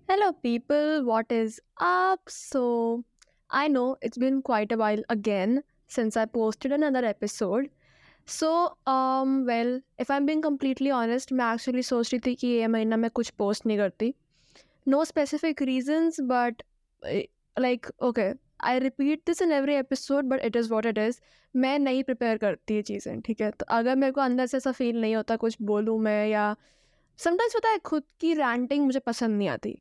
Hello, people. What is up? So, I know it's been quite a while again since I posted another episode. Well, if I'm being completely honest, मैं actually सोच रही थी कि ये महीना मैं कुछ post नहीं करती. No specific reasons, but eh, okay, I repeat this in every episode, but it is what it is. मैं नहीं prepare करती ये चीज़ें, ठीक है? तो अगर मेरे को अंदर से ऐसा feel नहीं होता कुछ बोलूँ मैं या समटाइम्स पता है खुद की रैंटिंग मुझे पसंद नहीं आती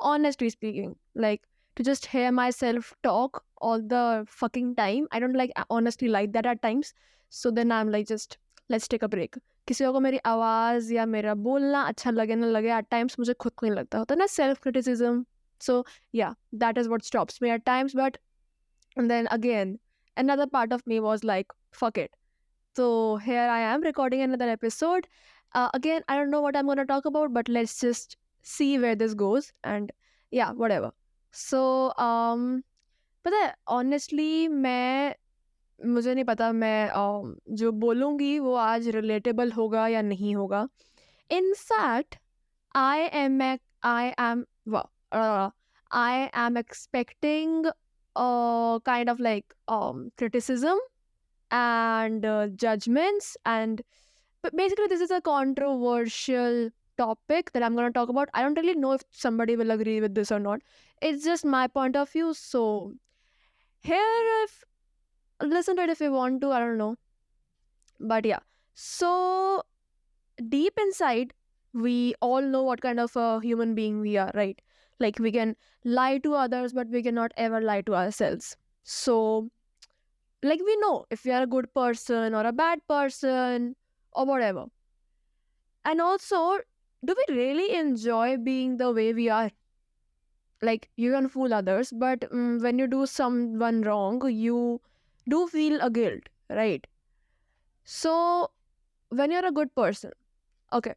honestly speaking like to just hear myself talk all the fucking time I don't like honestly like that at times so then I am like just let's take a break किसी को मेरी आवाज़ या मेरा बोलना अच्छा लगे ना लगे एट टाइम्स मुझे खुद को नहीं लगता होता ना सेल्फ क्रिटिसिज्म सो या that is what stops me at times but then again another part of me was like fuck it. So here I am recording another episode. Again, I don't know what I'm going to talk about, but let's just see where this goes. And yeah, whatever. So, पता है honestly मुझे नहीं पता मैं जो बोलूँगी वो आज relatable होगा या नहीं होगा. In fact, I am I am well, I am expecting kind of like criticism and judgments and but basically this is a controversial topic that I'm going to talk about. I don't really know if somebody will agree with this or not. It's just my point of view. So here, if listen to it if you want to, I don't know. But yeah, so deep inside we all know what kind of a human being we are, right? Like we can lie to others but we cannot ever lie to ourselves. So like we know if we are a good person or a bad person or whatever. And also, do we really enjoy being the way we are? Like you can fool others, but when you do someone wrong, you do feel a guilt, right? So when you're a good person, okay,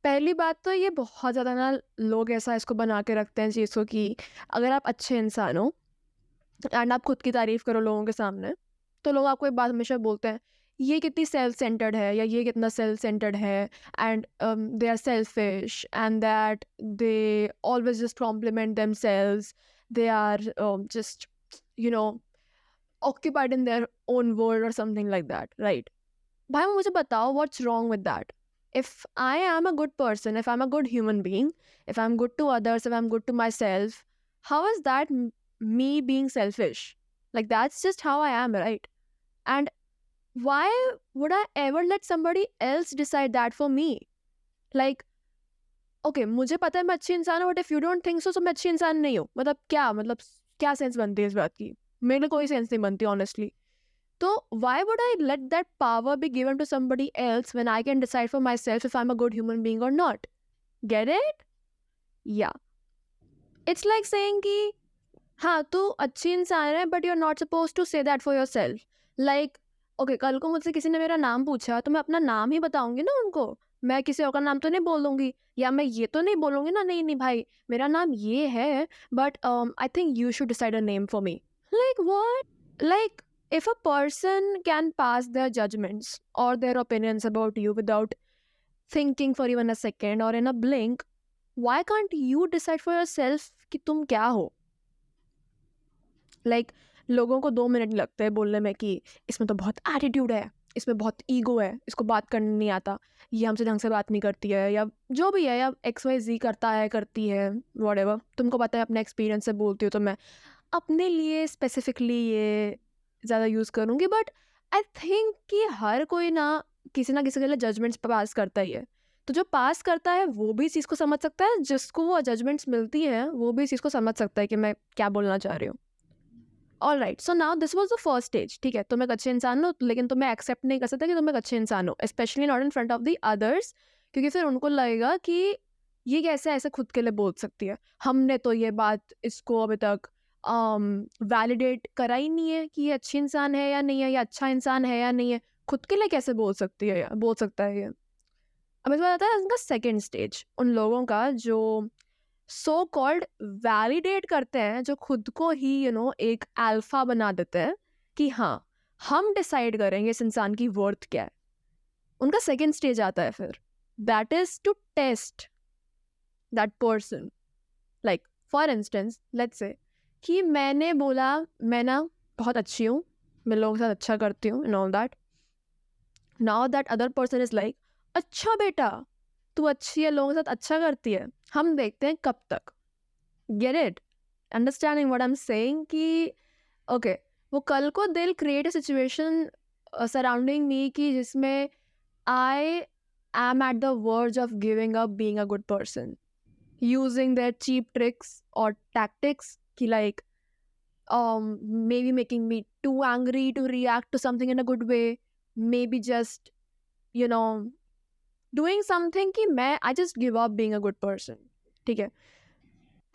पहली बात तो ये बहुत ज़्यादा ना लोग ऐसा इसको बना के रखते हैं चीज़ को कि अगर आप अच्छे इंसान हो एंड आप खुद की तारीफ करो लोगों के सामने तो लोग आपको एक बात हमेशा बोलते हैं ये कितनी सेल्फ सेंटर्ड है या ये कितना सेल्फ सेंटर्ड है and they are selfish and that they always just compliment themselves they are just you know occupied in their own world or something like that, right? भाई मुझे बताओ what's wrong with that? If I am a good person, if I'm a good human being, if I'm good to others, if I'm good to myself, how is that me being selfish? Like that's just how I am, right? And why would I ever let somebody else decide that for me? Like, okay, मुझे पता है मैं अच्छी इंसान हूँ, but if you don't think so, तो मैं अच्छी इंसान नहीं हूँ. मतलब क्या सेंस बनती है इस बात की? मेरे लिए कोई सेंस नहीं बनती, honestly. So why would I let that power be given to somebody else when I can decide for myself if I'm a good human being or not? Get it? Yeah. It's like saying कि हाँ तू अच्छी इंसान है but you're not supposed to say that for yourself. Like, okay, कल को मुझसे किसी ने मेरा नाम पूछा तो मैं अपना नाम ही बताऊंगी ना उनको. मैं किसी और का नाम तो नहीं बोलूंगी या मैं ये तो नहीं बोलूंगी ना नहीं नहीं भाई मेरा नाम ये है but I think you should decide a name for me. Like what? Like if a person can pass their judgments or their opinions about you without thinking for even a second or in a blink, why can't you decide for yourself कि तुम क्या हो? Like लोगों को 2 minute लगते हैं बोलने में कि इसमें तो बहुत एटीट्यूड है, इसमें बहुत ईगो है, इसको बात करने नहीं आता, ये हमसे ढंग से बात नहीं करती है या जो भी है या XYZ करता है करती है whatever. तुमको पता है अपने एक्सपीरियंस से बोलती हो तो मैं अपने लिए स्पेसिफिकली ये ज़्यादा यूज़ करूँगी बट आई थिंक कि हर कोई ना किसी के लिए जजमेंट्स पास करता ही है. तो जो पास करता है वो भी इस चीज़ को समझ सकता है, जिसको वो जजमेंट्स मिलती हैं वो भी इस चीज़ को समझ सकता है कि मैं क्या बोलना चाह रही हूँ. All right, so now this was the first stage. ठीक है, तुम एक अच्छे इंसान हो लेकिन तुम्हें एक्सेप्ट नहीं कर सकता कि तुम एक अच्छे इंसान हो, specially not in front of the others, क्योंकि फिर उनको लगेगा कि ये कैसे ऐसे खुद के लिए बोल सकती है, हमने तो ये बात इसको अभी तक वैलिडेट करा ही नहीं है कि ये अच्छी इंसान है या नहीं है या अच्छा इंसान है या नहीं है, खुद के लिए कैसे बोल सकती है या बोल सकता है ये. अब इसमें आता है उनका सेकेंड स्टेज, उन लोगों का जो सो कॉल्ड वैलिडेट करते हैं, जो खुद को ही एक अल्फा बना देते हैं कि हाँ हम डिसाइड करेंगे इस इंसान की वर्थ क्या है. उनका सेकेंड स्टेज आता है फिर, that is to test that person Like for instance let's say कि मैंने बोला मैं ना बहुत अच्छी हूँ, मैं लोगों के साथ अच्छा करती हूँ and all that. Now that other person is like, अच्छा बेटा तू अच्छी है, लोगों के साथ अच्छा करती है, हम देखते हैं कब तक. Get it? Understanding what I am saying कि ओके, वो कल को they will create a situation surrounding me कि जिसमें I am at the verge of giving up being a good person, using their cheap tricks or tactics ki like maybe making me too angry to react to something in a good way, maybe just you know doing something ki मैं I just give up being a good person. ठीक है?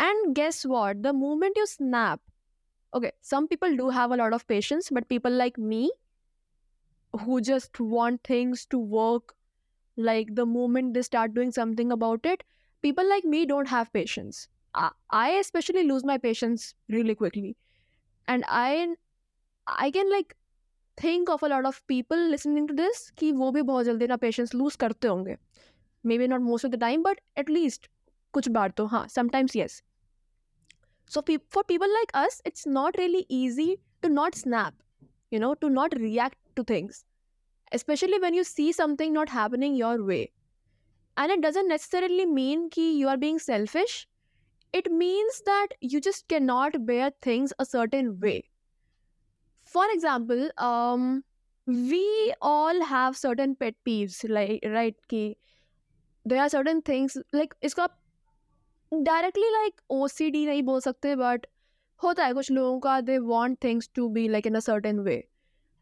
And guess what, the moment you snap, okay, some people do have a lot of patience, but people like me who just want things to work like the moment they start doing something about it, people like me don't have patience. I especially lose my patience really quickly, and I can like think of a lot of people listening to this कि वो भी बहुत जल्दी ना patience lose करते होंगे. Maybe not most of the time, but at least कुछ बार तो हाँ, sometimes yes. So for people like us, it's not really easy to not snap, to not react to things, especially when you see something not happening your way. And it doesn't necessarily mean कि you are being selfish. It means that you just cannot bear things a certain way. For example, we all have certain pet peeves, like right? कि there are certain things like इसको आप directly like OCD नहीं बोल सकते, but होता है कुछ लोगों का, they want things to be like in a certain way.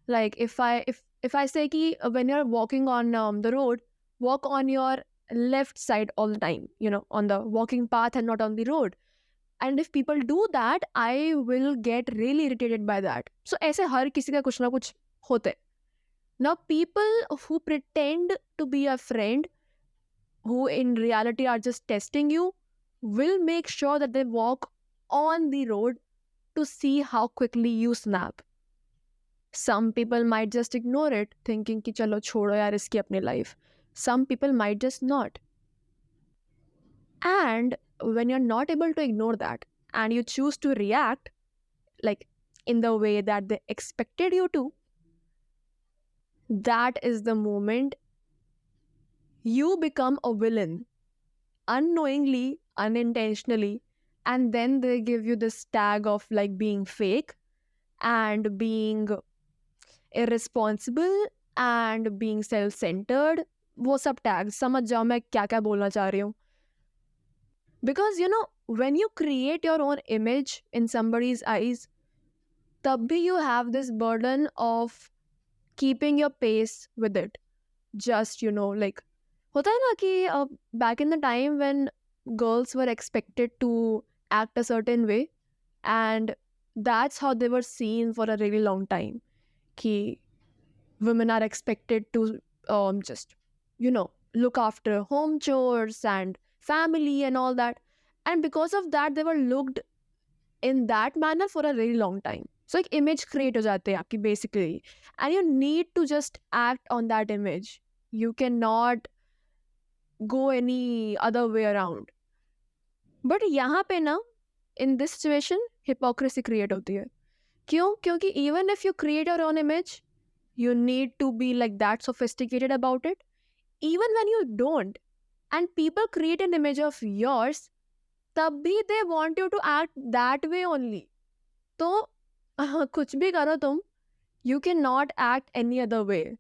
Like if I say कि when you're walking on the road, walk on your left side all the time, on the walking path and not on the road. And if people do that, I will get really irritated by that. So ऐसे हर किसी का कुछ ना कुछ होते हैं. Now people who pretend to be a friend, who in reality are just testing you, will make sure that they walk on the road to see how quickly you snap. Some people might just ignore it, thinking कि चलो छोड़ो यार इसकी अपनी life. Some people might just not. And when you're not able to ignore that and you choose to react like in the way that they expected you to, that is the moment you become a villain, unknowingly, unintentionally, and then they give you this tag of like being fake and being irresponsible and being self-centered. वो सब tags समझ जाओ मैं क्या क्या बोलना चाह रही हूँ. Because when you create your own image in somebody's eyes, तब भी you have this burden of keeping your pace with it. Just like होता है ना कि back in the time when girls were expected to act a certain way, and that's how they were seen for a really long time, कि women are expected to just look after home chores and family and all that, and because of that they were looked in that manner for a really long time. So like image create हो जाते हैं आपकी basically, and you need to just act on that image. You cannot go any other way around. But यहाँ पे ना in this situation hypocrisy create होती है. क्यों? क्योंकि even if you create your own image, you need to be like that sophisticated about it. Even when you don't, and people create an image of yours, तब भी they want you to act that way only. तो कुछ भी करो तुम, you cannot act any other way.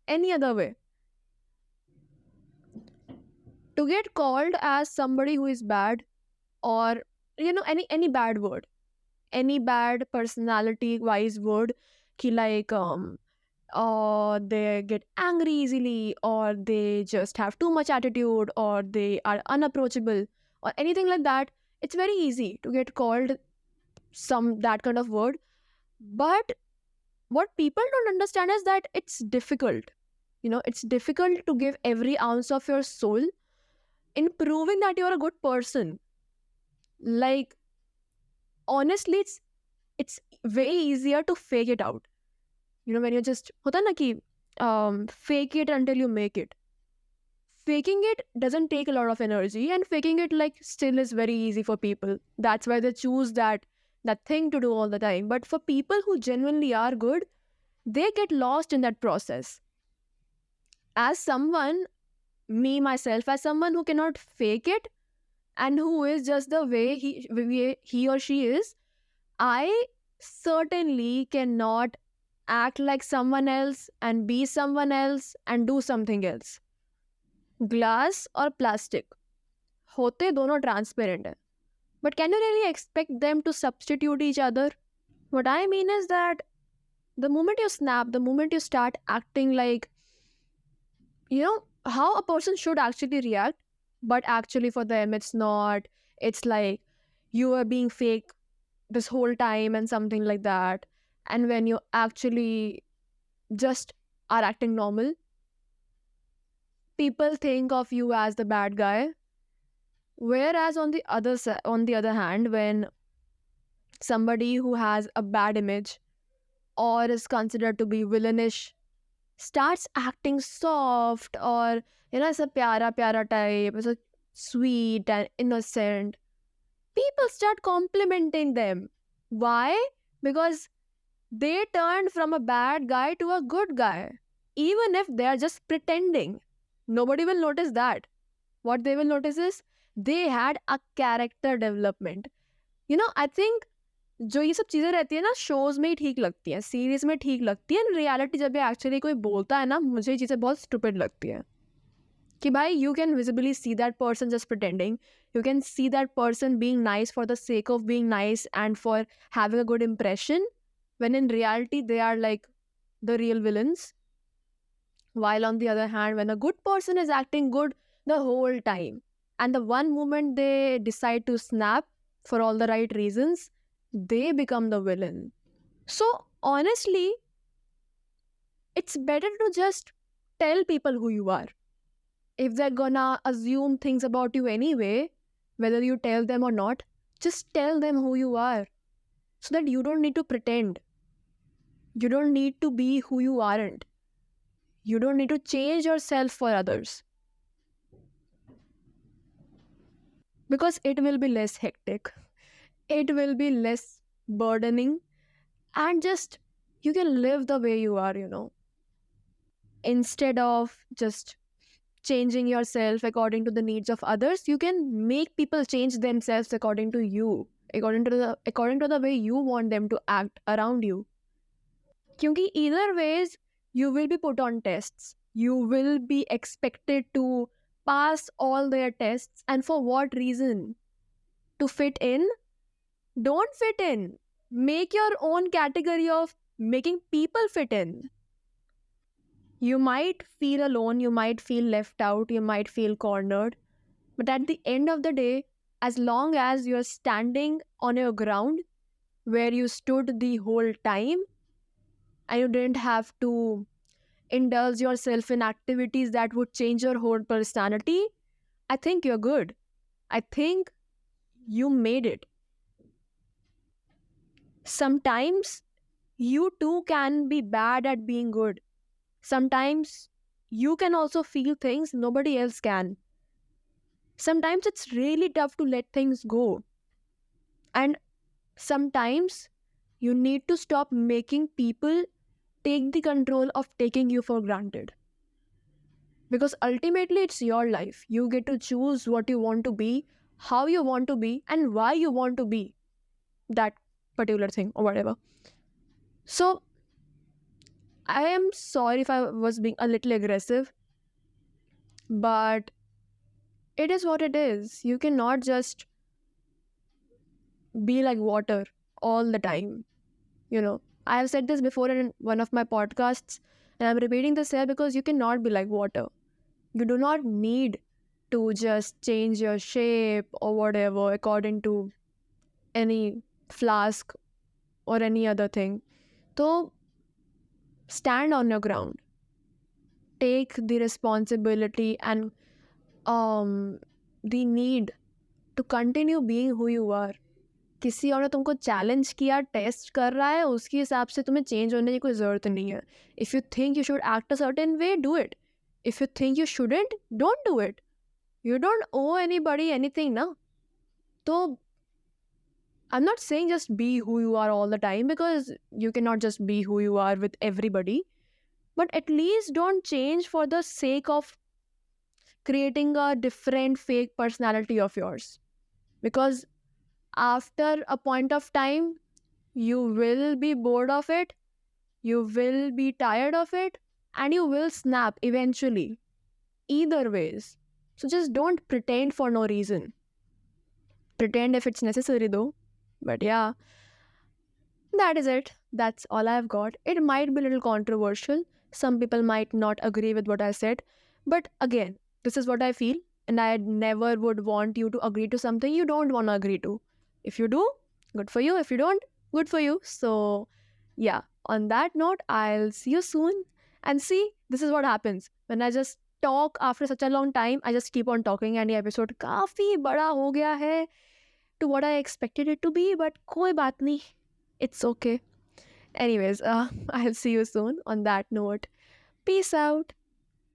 Any other way. To get called as somebody who is bad, or any bad word, any bad personality wise word, ki like they get angry easily, or they just have too much attitude, or they are unapproachable, or anything like that, it's very easy to get called some that kind of word. But what people don't understand is that it's difficult. It's difficult to give every ounce of your soul in proving that you're a good person. Like honestly, it's way easier to fake it out. When you just होता है ना कि fake it until you make it. faking it doesn't take a lot of energy, and faking it like still is very easy for people. That's why they choose that thing to do all the time. But for people who genuinely are good, they get lost in that process. As someone, me myself, as someone who cannot fake it and who is just the way he or she is, I certainly cannot act like someone else and be someone else and do something else. Glass or plastic, होते दोनों transparent है, but can you really expect them to substitute each other? What I mean is that the moment you snap, the moment you start acting like, how a person should actually react, but actually for them it's not. It's like you are being fake this whole time and something like that. And when you actually just are acting normal, people think of you as the bad guy. Whereas on the other hand, when somebody who has a bad image or is considered to be villainish starts acting soft, or as a pyara type, as a sweet and innocent, people start complimenting them. Why? Because they turned from a bad guy to a good guy, even if they are just pretending. Nobody will notice that. What they will notice is they had a character development. I think जो ये सब चीज़ें रहती है ना, shows में ही ठीक लगती हैं, सीरीज में ठीक लगती है, रियलिटी जब एक्चुअली कोई बोलता है ना, मुझे ये चीज़ें बहुत स्टूपिड लगती है कि भाई you can visibly see that person just pretending, you can see that person being nice for the sake of being nice and for having a good impression, when in reality they are like the real villains. While on the other hand, when a good person is acting good the whole time, and the one moment they decide to snap for all the right reasons, they become the villain. So, honestly, it's better to just tell people who you are. If they're gonna assume things about you anyway, whether you tell them or not, just tell them who you are so that you don't need to pretend. You don't need to be who you aren't. You don't need to change yourself for others, because it will be less hectic, it will be less burdening, and just you can live the way you are, instead of just changing yourself according to the needs of others. You can make people change themselves according to you, according to the way you want them to act around you. Because either ways, you will be put on tests. You will be expected to pass all their tests. And for what reason? To fit in? Don't fit in. Make your own category of making people fit in. You might feel alone, you might feel left out, you might feel cornered. But at the end of the day, as long as you're standing on your ground where you stood the whole time, and you didn't have to indulge yourself in activities that would change your whole personality, I think you're good. I think you made it. Sometimes you too can be bad at being good. Sometimes you can also feel things nobody else can. Sometimes it's really tough to let things go. And sometimes you need to stop making people take the control of taking you for granted. Because ultimately, it's your life. You get to choose what you want to be, how you want to be, and why you want to be that particular thing or whatever. So, I am sorry if I was being a little aggressive, but it is what it is. You cannot just be like water all the time. I have said this before in one of my podcasts, and I'm repeating this here because you cannot be like water. You do not need to just change your shape or whatever according to any flask or any other thing. So stand on your ground. Take the responsibility and the need to continue being who you are. किसी और ने तुमको challenge किया, test कर रहा है, उसके हिसाब से तुम्हें चेंज होने की कोई ज़रूरत नहीं है. If you think you should act a certain way, do it. If you think you shouldn't, don't do it. You don't owe anybody anything now. So I'm not saying just be who you are all the time, because you cannot just be who you are with everybody. But at least don't change for the sake of creating a different fake personality of yours. Because after a point of time, you will be bored of it, you will be tired of it, and you will snap eventually. Either ways. So just don't pretend for no reason. Pretend if it's necessary though. But yeah, that is it. That's all I've got. It might be a little controversial. Some people might not agree with what I said. But again, this is what I feel, and I never would want you to agree to something you don't want to agree to. If you do, good for you. If you don't, good for you. So, yeah, on that note, I'll see you soon. And see, this is what happens when I just talk after such a long time. I just keep on talking, and the episode काफी बड़ा हो गया है to what I expected it to be, but कोई बात नहीं. It's okay. Anyways, I'll see you soon. On that note, peace out.